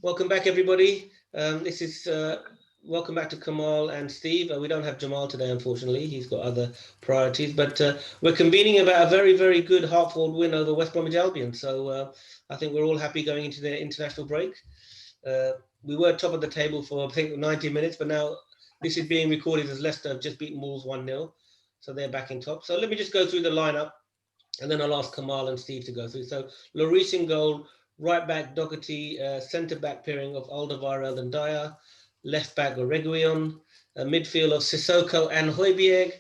Welcome back, everybody. This is welcome back to Kamal and Steve. We don't have Jamal today, unfortunately. He's got other priorities, but we're convening about a very, very good Hartford win over West Bromwich Albion. So I think we're all happy going into the international break. We were top of the table for, I think, 90 minutes, but now this is being recorded as Leicester have just beaten Wolves 1-0. So they're back in top. So let me just go through the lineup, and then I'll ask Kamal and Steve to go through. So Lloris in goal, right back Doherty, centre back pairing of Alderweireld and Dyer, left back Reguilon, a midfield of Sissoko and Højbjerg,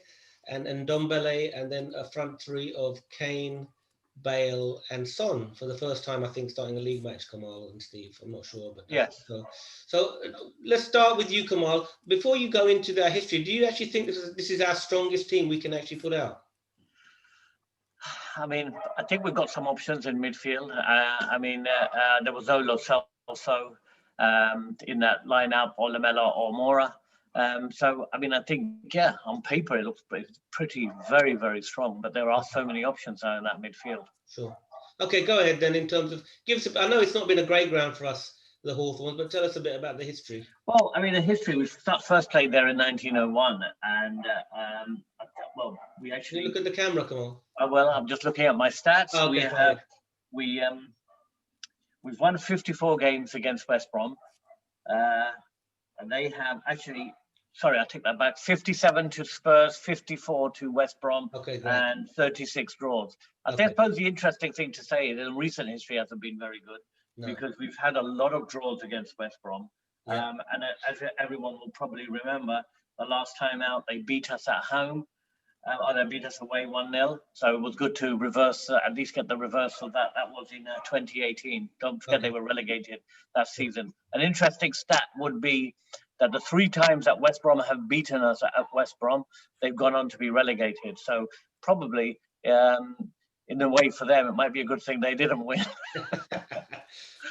and Ndombele, and then a front three of Kane, Bale, and Son for the first time, I think, starting a league match. Kamal and Steve, I'm not sure, but yes. So let's start with you, Kamal. Before you go into their history, do you actually think this is our strongest team we can actually put out? I mean, I think we've got some options in midfield. There was Olo also in that lineup, or Lamela or Mora. I think, yeah, on paper it looks pretty, very, very strong. But there are so many options now in that midfield. Sure. Okay, go ahead then. In terms of, I know it's not been a great ground for us, the Hawthorns, but tell us a bit about the history. Well, I mean, the history, we first played there in 1901, and we actually... Can you look at the camera, Kamal? Well, I'm just looking at my stats. Oh, okay, We've won 54 games against West Brom, and they have actually... Sorry, I take that back. 57 to Spurs, 54 to West Brom, and 36 draws. I suppose the interesting thing to say is in recent history hasn't been very good, because we've had a lot of draws against West Brom. Yeah. And as everyone will probably remember, the last time out, they beat us at home, or they beat us away 1-0. So it was good to reverse, at least get the reverse of that. That was in 2018. Don't forget they were relegated that season. An interesting stat would be that the 3 times that West Brom have beaten us at West Brom, they've gone on to be relegated. So probably, in a way for them, it might be a good thing they didn't win.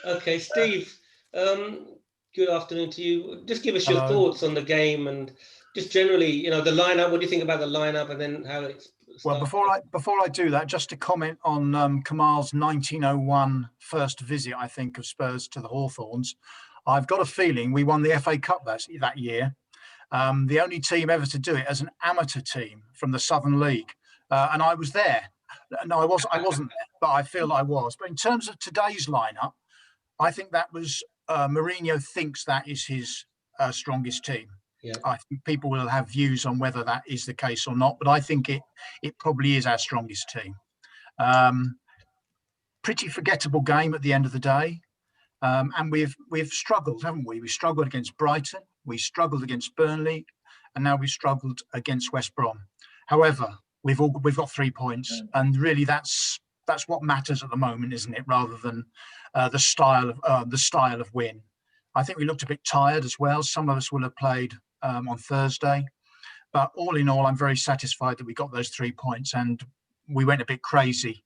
Okay, Steve, good afternoon to you. Just give us your thoughts on the game and just generally, the lineup. What do you think about the lineup, and then how it's... Well, before I do that, just to comment on Kamal's 1901 first visit, I think, of Spurs to the Hawthorns. I've got a feeling we won the FA Cup that year. The only team ever to do it as an amateur team from the Southern League. And I was there. No, I wasn't there, but I feel I was. But in terms of today's lineup, I think that was Mourinho thinks that is his strongest team. Yeah. I think people will have views on whether that is the case or not, but I think it probably is our strongest team. Pretty forgettable game at the end of the day. And we've struggled, haven't we? We struggled against Brighton, we struggled against Burnley, and now we've struggled against West Brom. However, we've got 3 points, and really that's what matters at the moment, isn't it? Rather than the style of win. I think we looked a bit tired as well. Some of us will have played on Thursday, but all in all, I'm very satisfied that we got those 3 points, and we went a bit crazy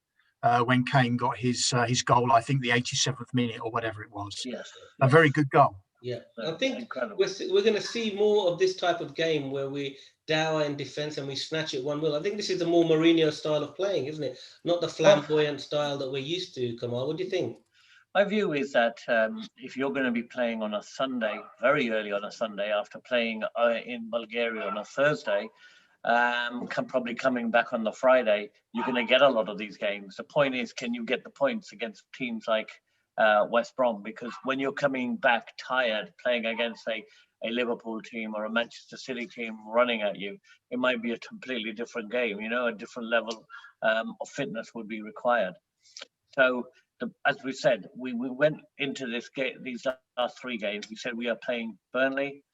when Kane got his goal, I think the 87th minute or whatever it was. Yes. A very good goal. Yeah, I think we're going to see more of this type of game where we dower in defence and we snatch it 1-0. I think this is the more Mourinho style of playing, isn't it? Not the flamboyant style that we're used to, Kamal. What do you think? My view is that if you're going to be playing on a Sunday, very early on a Sunday, after playing in Bulgaria on a Thursday, probably coming back on the Friday, you're going to get a lot of these games. The point is, can you get the points against teams like West Brom? Because when you're coming back tired, playing against a Liverpool team or a Manchester City team running at you, it might be a completely different game. A different level of fitness would be required. So, as we said, we went into these last 3 games. We said we are playing Burnley,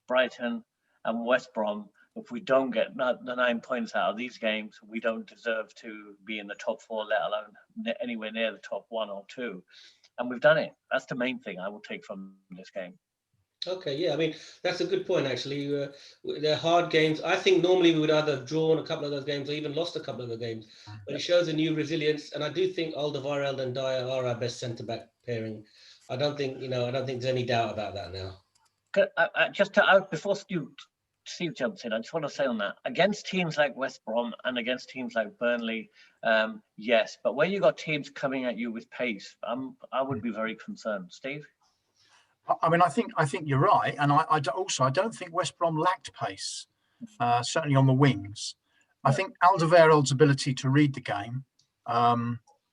Brighton, and West Brom. If we don't get the 9 points out of these games, we don't deserve to be in the top 4, let alone anywhere near the top 1 or 2. And we've done it. That's the main thing I will take from this game. Okay, yeah, I mean, that's a good point, actually. They're hard games. I think normally we would either have drawn a couple of those games or even lost a couple of the games. But it shows a new resilience. And I do think Alderweireld and Dyer are our best centre-back pairing. I don't think there's any doubt about that now. Before Steve jumps in, I just want to say on that, against teams like West Brom and against teams like Burnley, yes, but when you got teams coming at you with pace, I would be very concerned. Steve? I mean, I think you're right, and I don't think West Brom lacked pace, certainly on the wings. I think Alderweireld's ability to read the game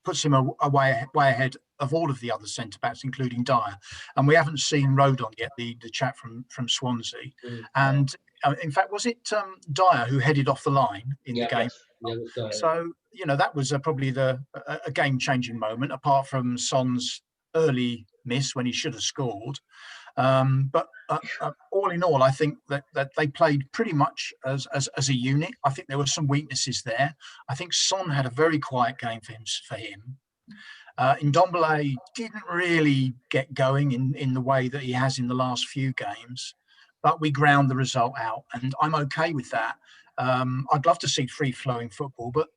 puts him way ahead of all of the other centre backs, including Dyer. And we haven't seen Rodon yet, the chap from Swansea. And in fact, was it Dyer who headed off the line in the game? Yes. So that was probably a game-changing moment, apart from Son's early miss when he should have scored. But all in all, I think that they played pretty much as a unit. I think there were some weaknesses there. I think Son had a very quiet game for him. Ndombele didn't really get going in the way that he has in the last few games, but we ground the result out, and I'm okay with that. I'd love to see free-flowing football, but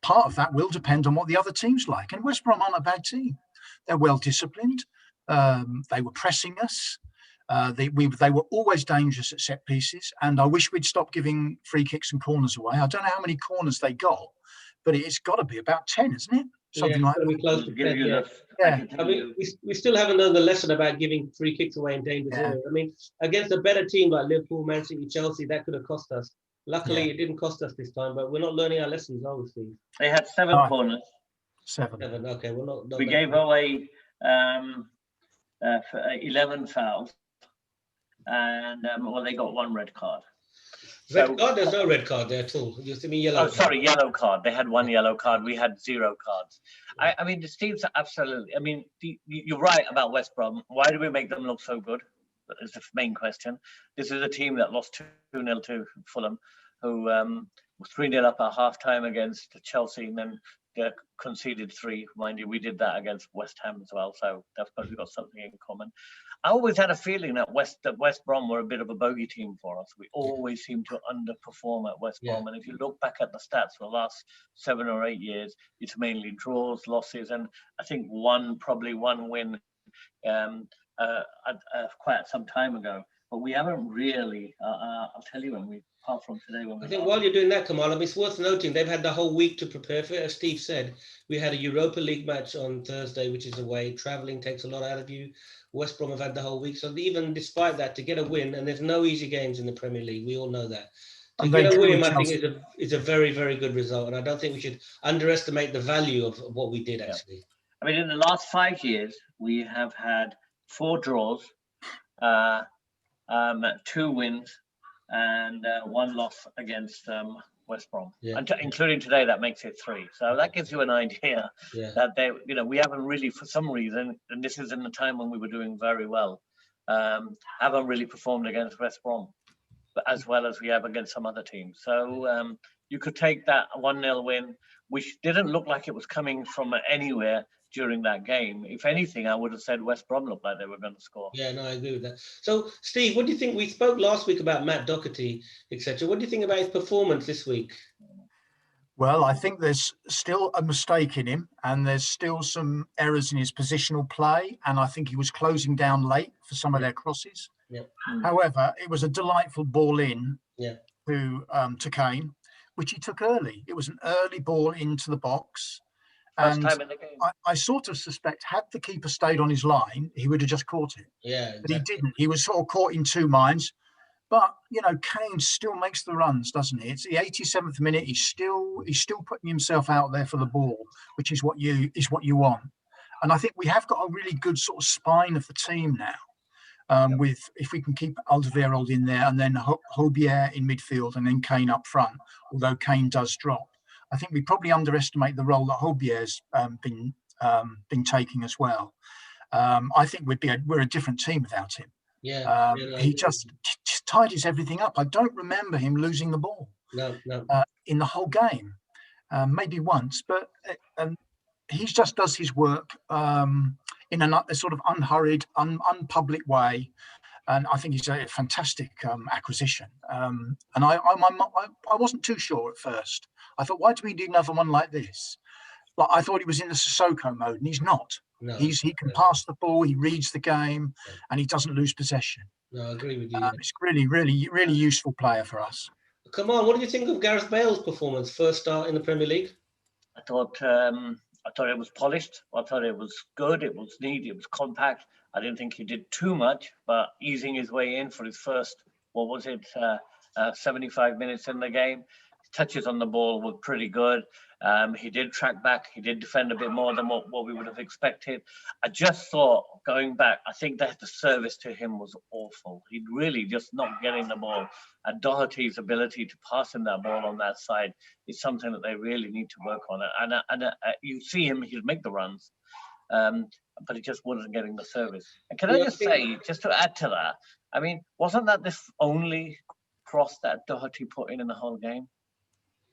part of that will depend on what the other team's like. And West Brom aren't a bad team. They're well-disciplined. They were pressing us. They were always dangerous at set pieces, and I wish we'd stop giving free kicks and corners away. I don't know how many corners they got, but it's got to be about 10, isn't it? Something like that. Close to 10, I mean, we still haven't learned the lesson about giving free kicks away in dangerous areas. I mean, against a better team like Liverpool, Man City, Chelsea, that could have cost us. Luckily, it didn't cost us this time, but we're not learning our lessons, obviously. They had 7 corners. 7. Okay, well, not we gave away 11 fouls, and they got 1 red card. Red card? There's no red card there at all. You mean yellow? Oh, sorry, yellow card. They had 1 yellow card. We had 0 cards. I mean, the teams are absolutely. I mean, you're right about West Brom. Why do we make them look so good? That is the main question. This is a team that lost 2-0 to Fulham, who was 3-0 up at half-time against Chelsea, and then they conceded 3. Mind you, we did that against West Ham as well, so that's probably got something in common. I always had a feeling that West Brom were a bit of a bogey team for us. We always seem to underperform at West Brom, and if you look back at the stats for the last 7 or 8 years, it's mainly draws, losses, and I think probably one win quite some time ago. But we haven't really. I'll tell you apart from today when we. I think while you're doing that, Kamal, I mean, it's worth noting they've had the whole week to prepare for it. As Steve said, we had a Europa League match on Thursday, which is away. Traveling takes a lot out of you. West Brom have had the whole week, so even despite that, to get a win, and there's no easy games in the Premier League. We all know that. To get a win, I think is a very, very good result, and I don't think we should underestimate the value of what we did actually. I mean, in the last 5 years, we have had 4 draws. 2 wins and 1 loss against West Brom, including today. That makes it 3. So that gives you an idea that we haven't really, for some reason, and this is in the time when we were doing very well, haven't really performed against West Brom, but as well as we have against some other teams. So you could take that 1-0 win, which didn't look like it was coming from anywhere during that game. If anything, I would have said West Brom looked like they were going to score. Yeah, no, I agree with that. So, Steve, what do you think? We spoke last week about Matt Doherty, etc. What do you think about his performance this week? Well, I think there's still a mistake in him, and there's still some errors in his positional play, and I think he was closing down late for some of their crosses. Yeah. However, it was a delightful ball in to Kane, which he took early. It was an early ball into the box. First time in the game. I sort of suspect had the keeper stayed on his line, he would have just caught it. Yeah, exactly. But he didn't. He was sort of caught in 2 minds. But Kane still makes the runs, doesn't he? It's the 87th minute. He's still putting himself out there for the ball, which is what you want. And I think we have got a really good sort of spine of the team now. With if we can keep Alderweireld in there and then Haubier in midfield and then Kane up front, although Kane does drop. I think we probably underestimate the role that Haubier's been taking as well. I think we're a different team without him. Yeah, he just tidies everything up. I don't remember him losing the ball. No. In the whole game, maybe once, but he just does his work in a sort of unhurried, unpublic way. And I think he's a fantastic acquisition. And I wasn't too sure at first. I thought, why do we need another one like this? But I thought he was in the Sissoko mode, and he's not. No, he can pass the ball, he reads the game, and he doesn't lose possession. No, I agree with you. It's really, really, really useful player for us. Come on, what do you think of Gareth Bale's performance? First start in the Premier League? I thought I thought it was polished. I thought it was good. It was neat. It was compact. I didn't think he did too much, but easing his way in for his first, 75 minutes in the game. Touches on the ball were pretty good. He did track back. He did defend a bit more than what we would have expected. I just thought, going back, I think that the service to him was awful. He'd really just not getting the ball. And Doherty's ability to pass him that ball on that side is something that they really need to work on. And you see him, he'll make the runs, but he just wasn't getting the service. And can I just say, just to add to that, I mean, wasn't that the only cross that Doherty put in the whole game?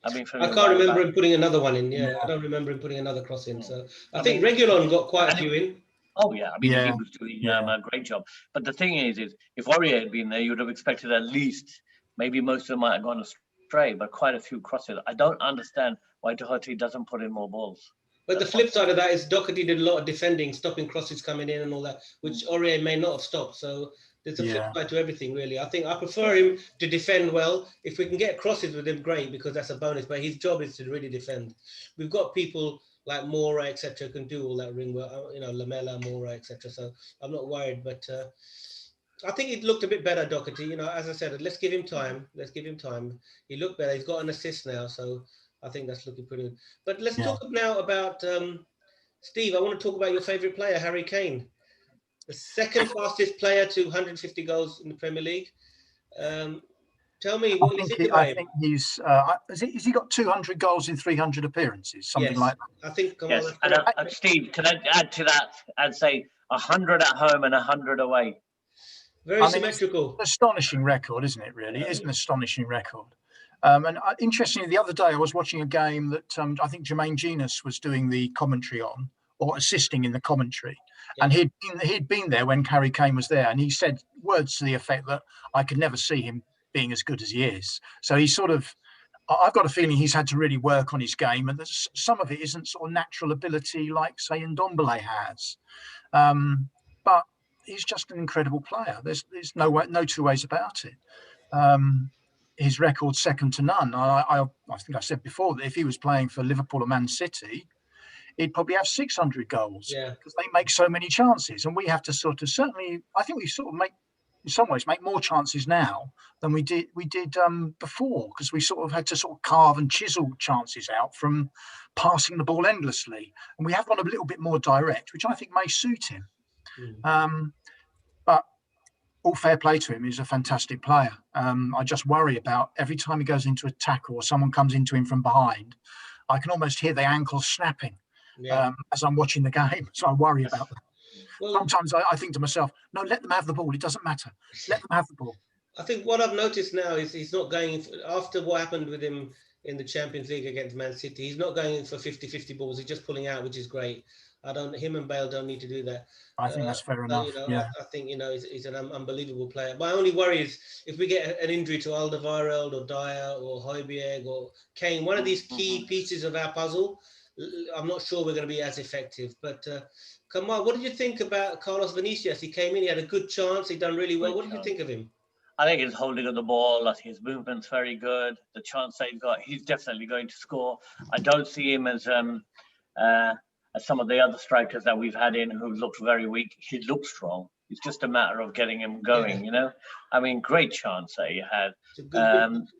I mean, I can't remember him putting another one in. Yeah, I don't remember him putting another cross in. So I think Reguilon got quite a few in. Oh yeah, I mean he was doing a great job. But the thing is if Aurier had been there, you would have expected at least, maybe most of them might have gone astray, but quite a few crosses. I don't understand why Doherty doesn't put in more balls. But the flip side of that is Doherty did a lot of defending, stopping crosses coming in and all that, which Aurier may not have stopped. So there's a flip side to everything, really. I think I prefer him to defend well. If we can get crosses with him, great, because that's a bonus. But his job is to really defend. We've got people like Moura, etc., who can do all that ring work. You know, Lamela, Moura, etc. So I'm not worried. But I think it looked a bit better, Doherty. You know, as I said, let's give him time. Let's give him time. He looked better. He's got an assist now, so I think that's looking pretty good. But let's talk now about Steve. I want to talk about your favourite player, Harry Kane. The second fastest player to 150 goals in the Premier League. Tell me what you think about him. I think he's has he got 200 goals in 300 appearances, something like that? I think. Yes. And Steve, can I add to that and say 100 at home and 100 away? Very symmetrical. It's an astonishing record, isn't it? Really, it is an astonishing record. And interestingly, the other day I was watching a game that I think Jermaine Genius was doing the commentary on, or assisting in the commentary. And he'd been there when Harry Kane was there, and he said words to the effect that I could never see him being as good as he is. So he's sort of, I've got a feeling he's had to really work on his game, and that some of it isn't sort of natural ability like, say, Ndombele has. But he's just an incredible player. There's no two ways about it. His record's second to none. I think I said before that if he was playing for Liverpool or Man City, he'd probably have 600 goals because they make so many chances, and we have to sort of I think we sort of in some ways make more chances now than we did before, because we sort of had to sort of carve and chisel chances out from passing the ball endlessly, and we have gone a little bit more direct, which I think may suit him. But all fair play to him, he's a fantastic player. I just worry about every time he goes into a tackle or someone comes into him from behind, I can almost hear the ankles snapping. As I'm watching the game, so I worry about that. Well, sometimes I think to myself, no, let them have the ball. It doesn't matter. Let them have the ball. I think what I've noticed now is he's not going, after what happened with him in the Champions League against Man City, he's not going in for 50-50 balls. He's just pulling out, which is great. Him and Bale don't need to do that. I think that's fair enough. I think, he's an unbelievable player. My only worry is if we get an injury to Alderweireld or Dyer or Højbjerg or Kane, one of these key pieces of our puzzle, I'm not sure we're going to be as effective. But Kamal, what did you think about Carlos Vinicius? He came in, he had a good chance, he done really well. What did you think of him? I think his holding of the ball, I think his movement's very good. The chance that he's got, he's definitely going to score. I don't see him as some of the other strikers that we've had in who looked very weak. He looked strong. It's just a matter of getting him going, I mean, great chance that he had.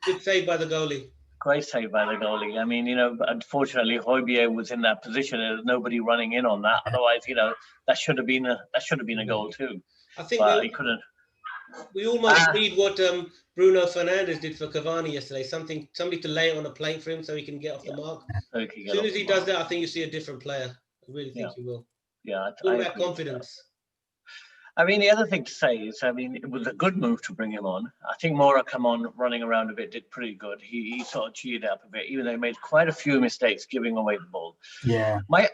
Good save by the goalie. Great save by the goalie. I mean, unfortunately, Højbjerg was in that position. There's nobody running in on that. Otherwise, that should have been a goal too. I think he couldn't. We almost read what Bruno Fernandes did for Cavani yesterday. Somebody to lay it on a plate for him so he can get off the mark. As soon as he does that, I think you see a different player. I really think he will. Yeah, it's all about confidence. I mean, the other thing to say is, it was a good move to bring him on. I think Moura come on running around a bit, did pretty good. He sort of cheered up a bit, even though he made quite a few mistakes giving away the ball. Yeah. My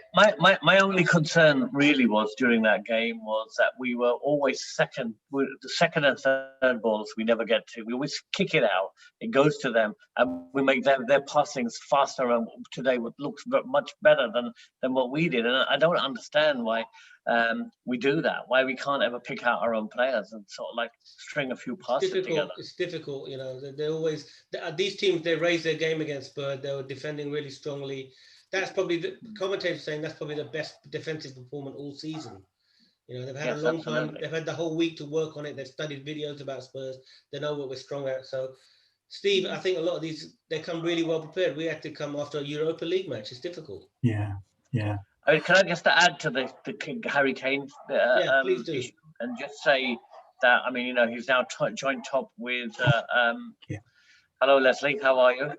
only concern really was during that game was that we were always the second and third balls we never get to. We always kick it out. It goes to them, and we make their passings faster. And today looks much better than what we did. And I don't understand why we do that, why we can't ever pick out our own players and sort of like string a few passes together. It's difficult, they're always, these teams, they raised their game against Spurs. They were defending really strongly. that's probably the commentators saying that's probably the best defensive performance all season. You know, they've had a long time. They've had the whole week to work on it. They've studied videos about Spurs. They know what we're strong at. So, Steve, I think a lot of these, they come really well prepared. We had to come after a Europa League match. It's difficult. Yeah. I mean, can I just add to the Harry Kane please do. issue and just say that, I mean, you know, he's now joint top with, hello, Leslie, how are you?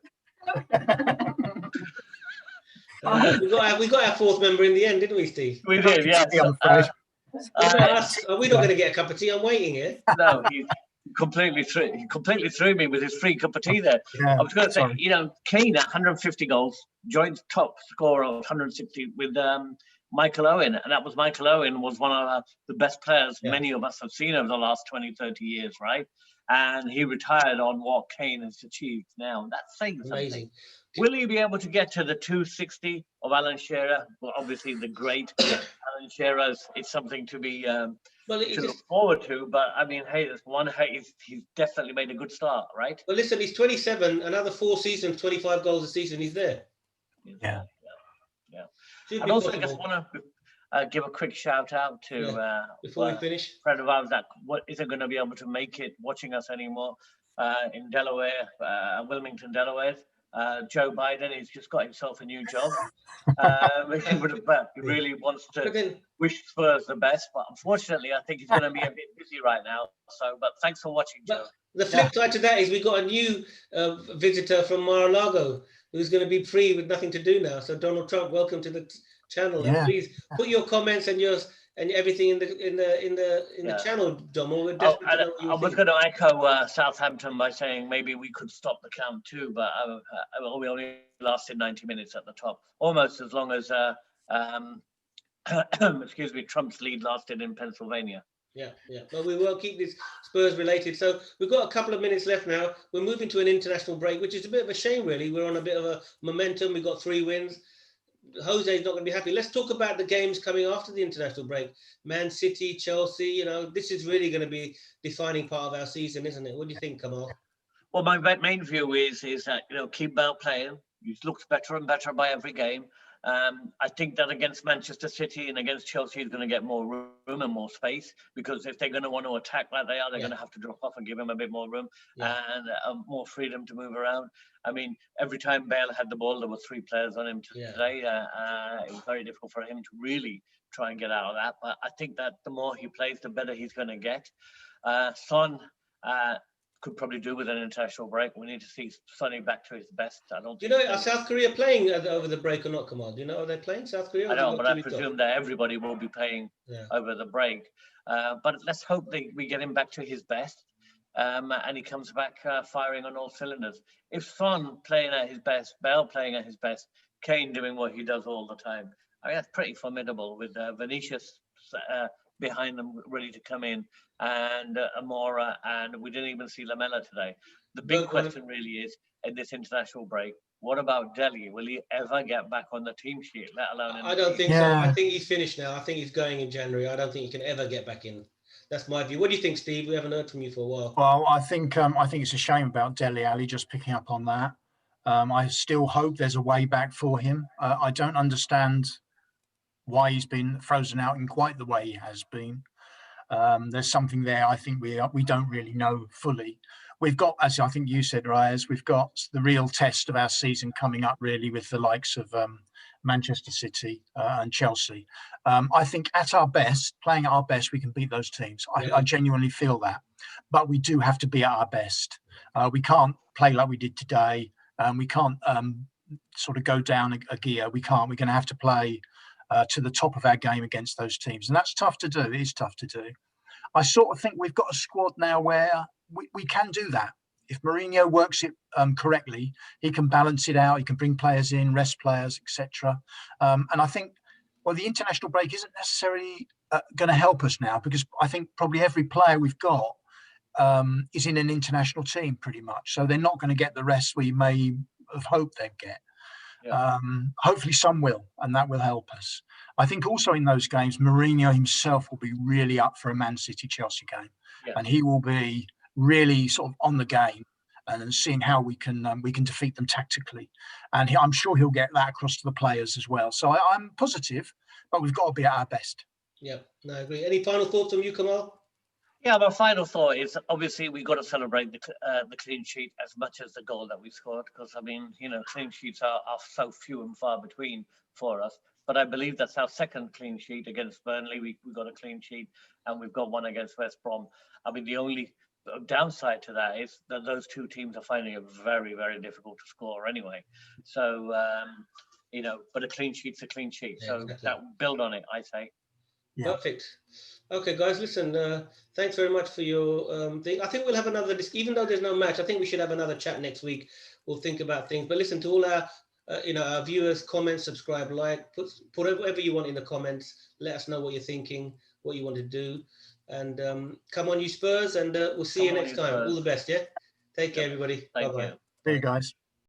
We got our fourth member in the end, didn't we, Steve? We did, yes. Are we not going to get a cup of tea? I'm waiting here. No, he completely threw me with his free cup of tea there. I was going to say, you know, Kane at 150 goals, joint top scorer of 160 with Michael Owen. And that was Michael Owen was one of the best players many of us have seen over the last 20, 30 years, right? And he retired on what Kane has achieved now. That's saying Amazing. Something. Will he be able to get to the 260 of Alan Shearer? Well, obviously, the great Alan Shearer is something to be to look forward to. But I mean, hey, he's definitely made a good start, right? Well, listen, he's 27. Another 4 seasons, 25 goals a season. He's there. Yeah. And also, I just want to give a quick shout out to before we finish, a friend of ours that isn't going to be able to make it watching us anymore in Delaware, Wilmington, Delaware. Joe Biden, he's just got himself a new job. He really wants to wish Spurs the best, but unfortunately, I think he's going to be a bit busy right now. So, but thanks for watching, Joe. The flip side to that is we got a new visitor from Mar-a-Lago who's going to be free with nothing to do now. So, Donald Trump, welcome to the channel. And please put your comments and everything in the channel, Domo. I was going to echo Southampton by saying maybe we could stop the count too, but we only lasted 90 minutes at the top, almost as long as excuse me, Trump's lead lasted in Pennsylvania. Yeah. But we will keep this Spurs related. So we've got a couple of minutes left now. We're moving to an international break, which is a bit of a shame, really. We're on a bit of a momentum. We've got 3 wins. Jose's not going to be happy. Let's talk about the games coming after the international break. Man City, Chelsea, you know, this is really going to be defining part of our season, isn't it? What do you think, Kamal? Well, my main view is that, you know, keep Bale playing. He looks better and better by every game. I think that against Manchester City and against Chelsea, he's going to get more room and more space, because if they're going to want to attack like they are, they're going to have to drop off and give him a bit more room and more freedom to move around. I mean, every time Bale had the ball, there were 3 players on him today. It was very difficult for him to really try and get out of that. But I think that the more he plays, the better he's going to get. Son could probably do with an international break. We need to see Sonny back to his best. I don't. Do you know, are South Korea playing over the break or not, Kamal? Do you know, are they playing South Korea? I don't, but I presume that everybody will be playing over the break. But let's hope we get him back to his best, and he comes back firing on all cylinders. If Son playing at his best, Bale playing at his best, Kane doing what he does all the time, I mean, that's pretty formidable, with Vinicius behind them ready to come in, and Amora, and we didn't even see Lamela today. The big question really is, in this international break, what about Dele? Will he ever get back on the team sheet, let alone I don't think so. I think he's finished now. I think he's going in January. I don't think he can ever get back in. That's my view. What do you think, Steve? We haven't heard from you for a while. Well, I think it's a shame about Dele Alli, just picking up on that. I still hope there's a way back for him. I don't understand why he's been frozen out in quite the way he has been. There's something there I think we don't really know fully. We've got, as I think you said, Reyes, we've got the real test of our season coming up, really, with the likes of Manchester City and Chelsea. I think at our best, playing at our best, we can beat those teams. I genuinely feel that. But we do have to be at our best. We can't play like we did today. We can't sort of go down a gear. We can't. We're going to have to play to the top of our game against those teams. And that's tough to do. It is tough to do. I sort of think we've got a squad now where we can do that. If Mourinho works it correctly, he can balance it out. He can bring players in, rest players, etc. And I think, well, the international break isn't necessarily going to help us now, because I think probably every player we've got is in an international team pretty much. So they're not going to get the rest we may have hoped they'd get. Hopefully some will, and that will help us. I think also in those games, Mourinho himself will be really up for a Man City Chelsea game, and he will be really sort of on the game and seeing how we can defeat them tactically. And I'm sure he'll get that across to the players as well. So I'm positive, but we've got to be at our best. Yeah, no, I agree. Any final thoughts from you, Kamal? Yeah, my final thought is obviously we got to celebrate the clean sheet as much as the goal that we scored, because I mean, you know, clean sheets are so few and far between for us. But I believe that's our second clean sheet against Burnley. We got a clean sheet, and we've got one against West Brom. I mean, the only downside to that is that those two teams are finding it very, very difficult to score anyway. So, you know, but a clean sheet's a clean sheet. Yeah, so exactly. that build on it, I say. Yeah. Perfect. Okay, guys, listen, thanks very much for your thing. I think we'll have another, even though there's no match, I think we should have another chat next week. We'll think about things. But listen, to all our, our viewers, comment, subscribe, like, put whatever you want in the comments. Let us know what you're thinking, what you want to do. And come on, you Spurs, and we'll see you next time. All the best, yeah? Take care, everybody. Thank Bye-bye. you. See you guys.